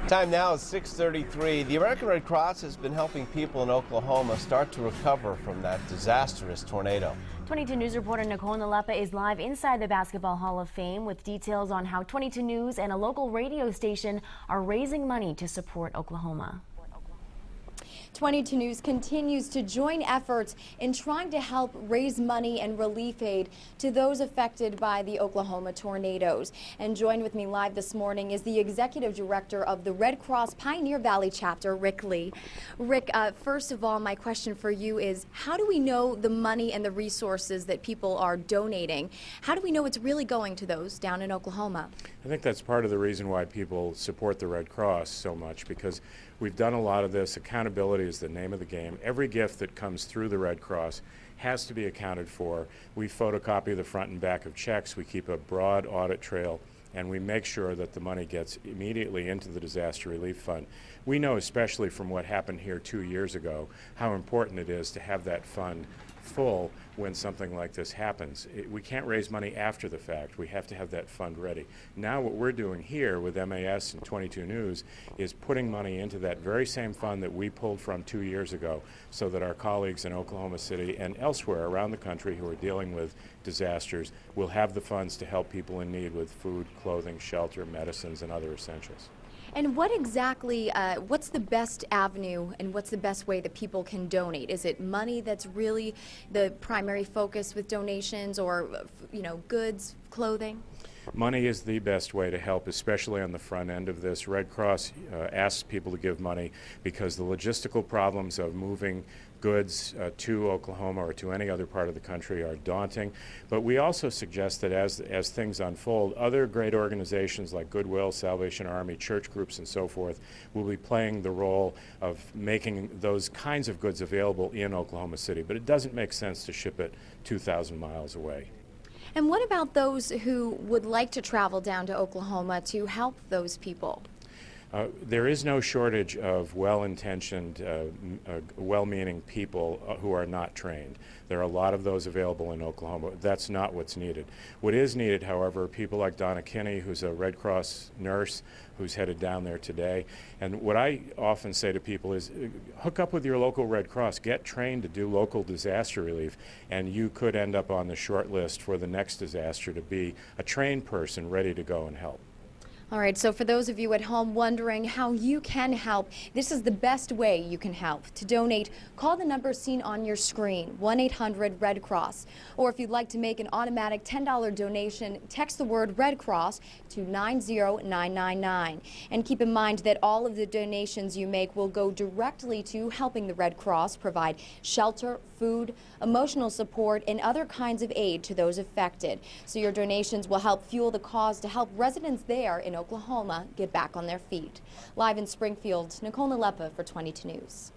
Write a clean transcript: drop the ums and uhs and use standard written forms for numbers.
Time now is 6:33. The American Red Cross has been helping people in Oklahoma start to recover from that disastrous tornado. 22 News reporter Nicole Nalepa is live inside the Basketball Hall of Fame with details on how 22 News and a local radio station are raising money to support Oklahoma. 22 News continues to join efforts in trying to help raise money and relief aid to those affected by the Oklahoma tornadoes. And joined with me live this morning is the executive director of the Red Cross Pioneer Valley chapter, Rick Lee. Rick, first of all, my question for you is, how do we know the money and the resources that people are donating? How do we know it's really going to those down in Oklahoma? I think that's part of the reason why people support the Red Cross so much, because we've done a lot of this. Accountability is the name of the game. Every gift that comes through the Red Cross has to be accounted for. We photocopy the front and back of checks. We keep a broad audit trail, and we make sure that the money gets immediately into the disaster relief fund. We know, especially from what happened here 2 years ago, how important it is to have that fund full when something like this happens. We can't raise money after the fact. We have to have that fund ready. Now what we're doing here with MAS and 22 News is putting money into that very same fund that we pulled from 2 years ago, so that our colleagues in Oklahoma City and elsewhere around the country who are dealing with disasters will have the funds to help people in need with food, clothing, shelter, medicines, and other essentials. And what exactly, what's the best avenue and what's the best way that people can donate? Is it money that's really the primary focus with donations, or, goods, clothing? Money is the best way to help, especially on the front end of this. Red Cross asks people to give money because the logistical problems of moving goods to Oklahoma or to any other part of the country are daunting. But we also suggest that as things unfold, other great organizations like Goodwill, Salvation Army, church groups, and so forth will be playing the role of making those kinds of goods available in Oklahoma City. But it doesn't make sense to ship it 2,000 miles away. And what about those who would like to travel down to Oklahoma to help those people? There is no shortage of well-intentioned, well-meaning people who are not trained. There are a lot of those available in Oklahoma. That's not what's needed. What is needed, however, are people like Donna Kinney, who's a Red Cross nurse who's headed down there today. And what I often say to people is, hook up with your local Red Cross, get trained to do local disaster relief, and you could end up on the short list for the next disaster to be a trained person ready to go and help. All right, so for those of you at home wondering how you can help, this is the best way you can help. To donate, call the number seen on your screen, 1-800-RED-CROSS. Or if you'd like to make an automatic $10 donation, text the word Red Cross to 90999. And keep in mind that all of the donations you make will go directly to helping the Red Cross provide shelter, food, emotional support, and other kinds of aid to those affected. So your donations will help fuel the cause to help residents there in Oklahoma get back on their feet. Live in Springfield, Nicole Nalepa for 22 News.